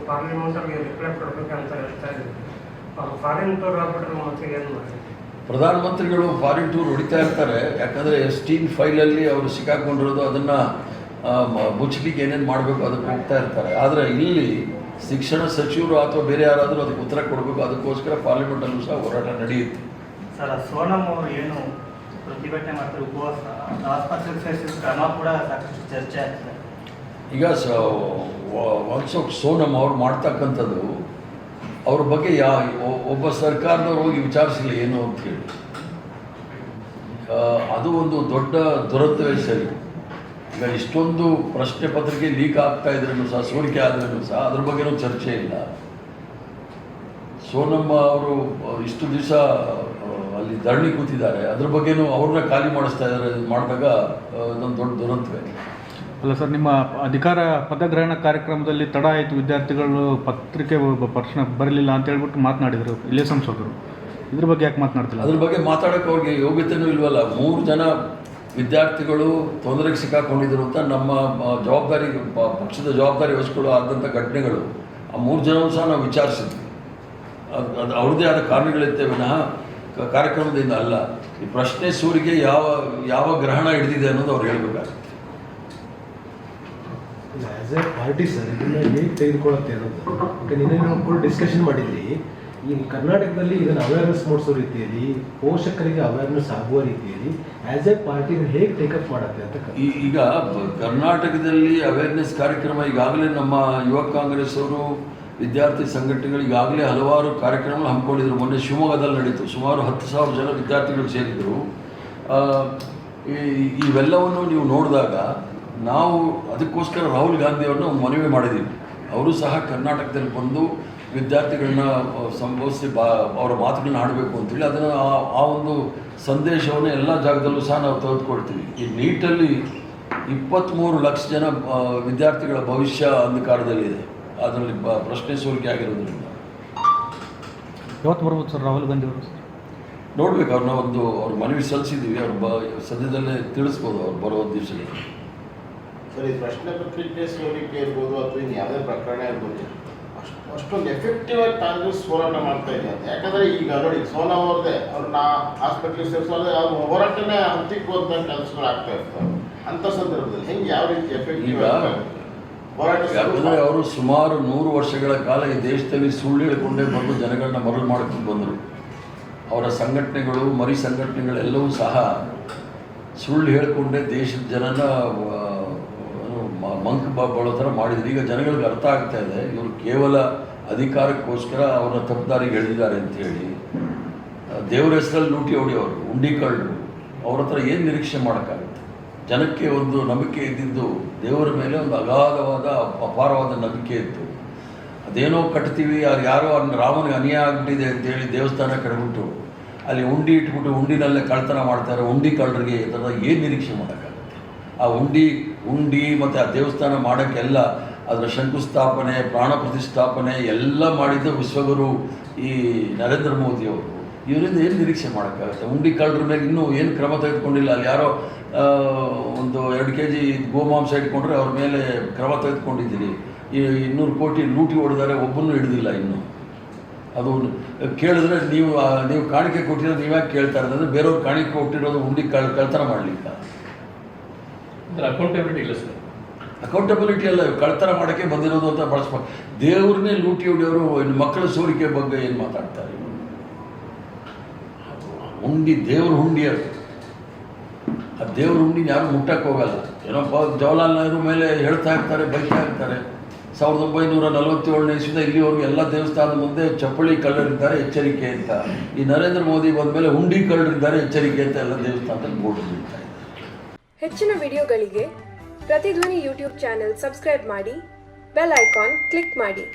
ಪಾರ್ಲಿಮೆಂಟಲ್ಲಿ reply ಕೊಡಬೇಕಂತ ಹೇಳ್ತಾ ಇದ್ದೀವಿ. ಅವ್ರು ಫಾರಿನ್ ಟೂರ್ ಆಗ್ಬಿಟ್ರೆ ಮತ್ತೆ ಏನು ಮಾಡಿ? ಪ್ರಧಾನಮಂತ್ರಿಗಳು ಫಾರಿನ್ ಟೂರ್ ಹೊಡಿತಾ ಇರ್ತಾರೆ. ಯಾಕಂದರೆ ಸ್ಟೀಲ್ ಫೈಲಲ್ಲಿ ಅವರು ಸಿಕ್ಕಾಕೊಂಡಿರೋದು ಅದನ್ನು ಮುಚ್ಚಲಿಕ್ಕೆ ಏನೇನು ಮಾಡಬೇಕು ಅದಕ್ಕೆ ಹೋಗ್ತಾ ಇರ್ತಾರೆ. ಆದರೆ ಇಲ್ಲಿ ಶಿಕ್ಷಣ ಸಚಿವರು ಅಥವಾ ಬೇರೆ ಯಾರಾದರೂ ಅದಕ್ಕೆ ಉತ್ತರ ಕೊಡಬೇಕು. ಅದಕ್ಕೋಸ್ಕರ ಪಾರ್ಲಿಮೆಂಟಲ್ಲೂ ಸಹ ಹೋರಾಟ ನಡೆಯುತ್ತೆ. ಸರ್, ಸೋನಂ ಅವರು ಏನು ಪ್ರತಿಭಟನೆ ಮಾಡ್ತಾರೆ, ಉಪವಾಸ ಆಸ್ಪತ್ರೆಗೆ ಸೇರಿಸಿದ ಕ್ರಮ ಕೂಡ ಸಾಕಷ್ಟು ಚರ್ಚೆ ಆಗ್ತದೆ. ಈಗ ಸೋನಂ ಅವ್ರು ಮಾಡ್ತಕ್ಕಂಥದ್ದು ಅವ್ರ ಬಗ್ಗೆ ಒಬ್ಬ ಸರ್ಕಾರದವ್ರು ಹೋಗಿ ವಿಚಾರಿಸಿಲ್ಲ ಏನು ಅಂತ ಹೇಳಿ, ಅದು ಒಂದು ದೊಡ್ಡ ದುರಂತವೇ ಸರಿ. ಈಗ ಇಷ್ಟೊಂದು ಪ್ರಶ್ನೆ ಪತ್ರಿಕೆ ಲೀಕ್ ಆಗ್ತಾ ಇದ್ರೂ ಸಹ, ಸೋರಿಕೆ ಆದ್ರೂ ಸಹ ಅದ್ರ ಬಗ್ಗೆನೂ ಚರ್ಚೆ ಇಲ್ಲ. ಸೋನಮ್ಮ ಅವರು ಇಷ್ಟು ದಿವಸ ಅಲ್ಲಿ ಧರಣಿ ಕೂತಿದ್ದಾರೆ, ಅದ್ರ ಬಗ್ಗೆನೂ ಅವ್ರನ್ನ ಖಾಲಿ ಮಾಡಿಸ್ತಾ ಇದ್ದಾರೆ. ಮಾಡಿದಾಗ ಇದೊಂದು ದೊಡ್ಡ ದುರಂತವೇ. ಅಲ್ಲ ಸರ್, ನಿಮ್ಮ ಅಧಿಕಾರ ಪದಗ್ರಹಣ ಕಾರ್ಯಕ್ರಮದಲ್ಲಿ ತಡ ಆಯಿತು, ವಿದ್ಯಾರ್ಥಿಗಳು ಪತ್ರಿಕೆ ಪ್ರಶ್ನೆ ಬರಲಿಲ್ಲ ಅಂತ ಹೇಳ್ಬಿಟ್ಟು ಮಾತನಾಡಿದರು ಇಲ್ಲೇ ಸಂಸದರು. ಇದ್ರ ಬಗ್ಗೆ ಯಾಕೆ ಮಾತನಾಡ್ತಿಲ್ಲ? ಅದ್ರ ಬಗ್ಗೆ ಮಾತಾಡೋಕ್ಕೆ ಅವ್ರಿಗೆ ಯೋಗ್ಯತೆಯೂ ಇಲ್ವಲ್ಲ. 3 ಜನ ವಿದ್ಯಾರ್ಥಿಗಳು ತೊಂದರೆಗೆ ಸಿಕ್ಕಾಕೊಂಡಿದ್ರು ಅಂತ ನಮ್ಮ ಜವಾಬ್ದಾರಿ, ಪಕ್ಷದ ಜವಾಬ್ದಾರಿ ವಹಿಸ್ಕೊಳ್ಳೋ ಆದಂಥ ಘಟನೆಗಳು ಆ 3 ಜನವೂ ಸಹ ನಾವು ವಿಚಾರಿಸಿದ್ವಿ. ಅದು ಅವ್ರದ್ದೇ ಆದ ಕಾರಣಗಳಿರ್ತೇವೆ ವಿನಃ ಕಾರ್ಯಕ್ರಮದಿಂದ ಅಲ್ಲ. ಈ ಪ್ರಶ್ನೆ ಸೂರಿಗೆ ಯಾವ ಗ್ರಹಣ ಹಿಡಿದಿದೆ ಅನ್ನೋದು ಅವ್ರು ಹೇಳಬೇಕಾಗುತ್ತೆ. ಆ್ಯಸ್ ಎ ಪಾರ್ಟಿ ಸರ್ ಇದನ್ನು ಹೇಗೆ ತೆಗೆದುಕೊಳ್ಳುತ್ತೆ ಅನ್ನೋದು. ಈಗ ನಿನ್ನೆ ನಾವು ಡಿಸ್ಕಷನ್ ಮಾಡಿದ್ರಿ. ಈ ಕರ್ನಾಟಕದಲ್ಲಿ ಇದನ್ನು ಅವೇರ್ನೆಸ್ ಮೂಡಿಸೋ ರೀತಿಯಲ್ಲಿ, ಪೋಷಕರಿಗೆ ಅವೇರ್ನೆಸ್ ಆಗುವ ರೀತಿಯಲ್ಲಿ ಆ್ಯಸ್ ಎ ಪಾರ್ಟಿ ಹೇಗೆ ಟೇಕಪ್ ಮಾಡುತ್ತೆ ಅಂತ. ಈಗ ಕರ್ನಾಟಕದಲ್ಲಿ ಅವೇರ್ನೆಸ್ ಕಾರ್ಯಕ್ರಮ ಈಗಾಗಲೇ ನಮ್ಮ ಯುವ ಕಾಂಗ್ರೆಸ್ ಅವರು, ವಿದ್ಯಾರ್ಥಿ ಸಂಘಟನೆಗಳು ಈಗಾಗಲೇ ಹಲವಾರು ಕಾರ್ಯಕ್ರಮಗಳು ಹಮ್ಮಿಕೊಂಡಿದ್ರು. ಮೊನ್ನೆ ಶಿವಮೊಗ್ಗದಲ್ಲಿ ನಡೀತು. ಸುಮಾರು 10,000 ಜನ ವಿದ್ಯಾರ್ಥಿಗಳು ಸೇರಿದರು. ಇವೆಲ್ಲವನ್ನು ನೀವು ನೋಡಿದಾಗ ನಾವು ಅದಕ್ಕೋಸ್ಕರ ರಾಹುಲ್ ಗಾಂಧಿಯವ್ರನ್ನ ಒಂದು ಮನವಿ ಮಾಡಿದ್ದೀವಿ. ಅವರು ಸಹ ಕರ್ನಾಟಕದಲ್ಲಿ ಬಂದು ವಿದ್ಯಾರ್ಥಿಗಳನ್ನ ಸಂಬೋಧಿಸಿ ಅವರ ಮಾತುಗಳನ್ನ ಆಡಬೇಕು ಅಂತೇಳಿ ಅದನ್ನು ಆ ಒಂದು ಸಂದೇಶವನ್ನು ಎಲ್ಲ ಜಾಗದಲ್ಲೂ ಸಹ ನಾವು ತೆಗೆದುಕೊಳ್ತೀವಿ. ಈ ನೀಟಲ್ಲಿ 23 ಲಕ್ಷ ಜನ ವಿದ್ಯಾರ್ಥಿಗಳ ಭವಿಷ್ಯ ಅಂಧಕಾರದಲ್ಲಿದೆ. ಅದರಲ್ಲಿ ಪ್ರಶ್ನೆ ಸೋರಿಕೆ ಆಗಿರೋದ್ರಿಂದ ಯಾವತ್ತು ಬರ್ಬೋದು ಸರ್ ರಾಹುಲ್ ಗಾಂಧಿ ಅವರು? ನೋಡ್ಬೇಕು. ಅವ್ರ ಮನವಿ ಸಲ್ಲಿಸಿದ್ದೀವಿ. ಅವ್ರು ಸದ್ಯದಲ್ಲೇ ತಿಳಿಸ್ಬೋದು ಅವ್ರು ಬರೋ ದಿವಸದಲ್ಲಿ. ಸರ್, ಈ ಪ್ರಶ್ನೆ ಪತ್ರಿಕೆ ಸೋರಿಕೆ ಇರ್ಬೋದು ಅಥವಾ ಇನ್ನು ಯಾವುದೇ ಪ್ರಕರಣ ಇರ್ಬೋದು, ಅಷ್ಟೊಂದು ಎಫೆಕ್ಟಿವ್ ಆಗಿ ಕಾಂಗ್ರೆಸ್ ಹೋರಾಟ ಮಾಡ್ತಾ ಇದೆ ಅಂತ. ಯಾಕಂದರೆ ಈಗ ನೋಡಿ, ಸೋನಂ ಅವ್ರದ್ದೇ ಅವ್ರನ್ನ ಹಾಸ್ಪಿಟ್ಲಿಗೆ ಸೇರಿಸೋದ್ರೆ ಅವ್ರ ಹೋರಾಟನೇ ಹಂಚಿಕ್ಕುವಂಥ ಕೆಲಸಗಳು ಆಗ್ತಾ ಇರ್ತಾರೆ. ಅಂಥ ಸಂದರ್ಭದಲ್ಲಿ ಹೆಂಗೆ ಯಾವ ರೀತಿ ಎಫೆಕ್ಟಿವ್ ಹೋರಾಟ? ಯಾಕಂದರೆ ಅವರು ಸುಮಾರು 100 ವರ್ಷಗಳ ಕಾಲ ಈ ದೇಶದಲ್ಲಿ ಸುಳ್ಳು ಹೇಳಿಕೊಂಡೇ ಬಂದು ಜನಗಳನ್ನ ಮರಳು ಮಾಡ್ಕೊಂಡು ಬಂದರು. ಅವರ ಸಂಘಟನೆಗಳು, ಮರಿ ಸಂಘಟನೆಗಳೆಲ್ಲವೂ ಸಹ ಸುಳ್ಳು ಹೇಳಿಕೊಂಡೇ ದೇಶದ ಜನನ ಮಂಕ್ ಬಳೋ ಥರ ಮಾಡಿದ್ರು. ಈಗ ಜನಗಳಿಗೆ ಅರ್ಥ ಆಗ್ತಾ ಇದೆ, ಇವರು ಕೇವಲ ಅಧಿಕಾರಕ್ಕೋಸ್ಕರ ಅವರ ತಪ್ಪುದಾರಿಗೆ ಎಳೆದಿದ್ದಾರೆ ಅಂತೇಳಿ. ದೇವರ ಹೆಸರಲ್ಲಿ ಲೂಟಿ ಹೊಡೆಯೋರು, ಉಂಡಿ ಕಳ್ಳರು, ಅವ್ರ ಹತ್ರ ಏನು ನಿರೀಕ್ಷೆ ಮಾಡೋಕ್ಕಾಗುತ್ತೆ? ಜನಕ್ಕೆ ಒಂದು ನಂಬಿಕೆ ಇದ್ದಿದ್ದು ದೇವರ ಮೇಲೆ ಒಂದು ಅಗಾಧವಾದ ಅಪಾರವಾದ ನಂಬಿಕೆ ಇತ್ತು. ಅದೇನೋ ಕಟ್ತೀವಿ, ಯಾರೋ ರಾಮನಿಗೆ ಅನ್ಯಾಯ ಆಗಿಬಿಟ್ಟಿದೆ ಅಂತೇಳಿ ದೇವಸ್ಥಾನ ಕಟ್ಬಿಟ್ಟು ಅಲ್ಲಿ ಉಂಡಿ ಇಟ್ಬಿಟ್ಟು ಉಂಡಿನಲ್ಲೇ ಕಳ್ತನ ಮಾಡ್ತಾರೆ. ಉಂಡಿ ಕಳ್ಳರಿಗೆ ಈ ಥರದ ಏನು ನಿರೀಕ್ಷೆ ಮಾಡೋಕ್ಕಾಗುತ್ತೆ? ಆ ಉಂಡಿ ಮತ್ತು ಆ ದೇವಸ್ಥಾನ ಮಾಡೋಕ್ಕೆಲ್ಲ ಅದರ ಶಂಕುಸ್ಥಾಪನೆ, ಪ್ರಾಣ ಪ್ರತಿಷ್ಠಾಪನೆ ಎಲ್ಲ ಮಾಡಿದ್ದು ವಿಶ್ವಗುರು ಈ ನರೇಂದ್ರ ಮೋದಿಯವರು. ಇವರಿಂದ ಏನು ನಿರೀಕ್ಷೆ ಮಾಡೋಕ್ಕಾಗುತ್ತೆ? ಉಂಡಿ ಕಳ್ಳರ ಮೇಲೆ ಇನ್ನೂ ಏನು ಕ್ರಮ ತೆಗೆದುಕೊಂಡಿಲ್ಲ. ಅಲ್ಲಿ ಯಾರೋ ಒಂದು 2 kg ಗೋಮಾಂಸ ಇಟ್ಕೊಂಡ್ರೆ ಅವ್ರ ಮೇಲೆ ಕ್ರಮ ತೆಗೆದುಕೊಂಡಿದ್ದೀರಿ. ಈ 200 ಕೋಟಿ ಲೂಟಿ ಹೊಡೆದಾರೆ, ಒಬ್ಬನೂ ಹಿಡಿದಿಲ್ಲ ಇನ್ನೂ. ಅದು ಕೇಳಿದ್ರೆ ನೀವು ಕಾಣಿಕೆ ಕೊಟ್ಟಿರೋದು ನೀವ್ಯಾಕೆ ಕೇಳ್ತಾ ಇರೋದಂದರೆ ಬೇರೆಯವ್ರು ಕಾಣಿಕೆ ಕೊಟ್ಟಿರೋದು ಉಂಡಿ ಕಳ್ತನ ಮಾಡಲಿಲ್ಲ. ಅಕೌಂಟಬಿಲಿಟಿ ಇಲ್ಲ ಸರ್. ಅಕೌಂಟಬಿಲಿಟಿ ಅಲ್ಲ, ಕಳ್ತನ ಮಾಡೋಕ್ಕೆ ಬಂದಿರೋದು ಅಂತ ಬಳಸ್ಬೇಕು. ದೇವ್ರನ್ನೇ ಲೂಟಿ ಹೊಡೆಯೋರು ಇನ್ನು ಮಕ್ಕಳ ಸೋರಿಕೆ ಬಗ್ಗೆ ಏನು ಮಾತಾಡ್ತಾರೆ? ಉಂಡಿ ದೇವ್ರ ಹುಂಡಿ, ಅದು ಆ ದೇವ್ರ ಹುಂಡಿನ ಯಾರು ಮುಟ್ಟಕ್ಕೆ ಹೋಗಲ್ಲ. ಏನಪ್ಪ ಜವಾಹರ್ಲಾಲ್ ನೆಹರು ಮೇಲೆ ಹೇಳ್ತಾ ಇರ್ತಾರೆ, ಬೈತಾ ಇರ್ತಾರೆ. 1947ನೇ ಇಸ್ವಿಯಿಂದ ಇಲ್ಲಿವರೆಗೂ ಎಲ್ಲ ದೇವಸ್ಥಾನದ ಮುಂದೆ ಚಪ್ಪಳಿ ಕಳ್ಳರಿದ್ದಾರೆ ಎಚ್ಚರಿಕೆ ಅಂತ. ಈ ನರೇಂದ್ರ ಮೋದಿ ಬಂದ ಮೇಲೆ ಹುಂಡಿ ಕಳ್ಳರಿದ್ದಾರೆ ಎಚ್ಚರಿಕೆ ಅಂತ ಎಲ್ಲ ದೇವಸ್ಥಾನದಲ್ಲಿ ಬೋರ್ಡ್ ಬೀಳ್ತಾ ಇದೆ. ಹೆಚ್ಚಿನ ವಿಡಿಯೋಗಳಿಗೆ ಪ್ರತಿಧ್ವನಿ ಯೂಟ್ಯೂಬ್ ಚಾನೆಲ್ ಸಬ್ಸ್ಕ್ರೈಬ್ ಮಾಡಿ, ಬೆಲ್ ಐಕಾನ್ ಕ್ಲಿಕ್ ಮಾಡಿ.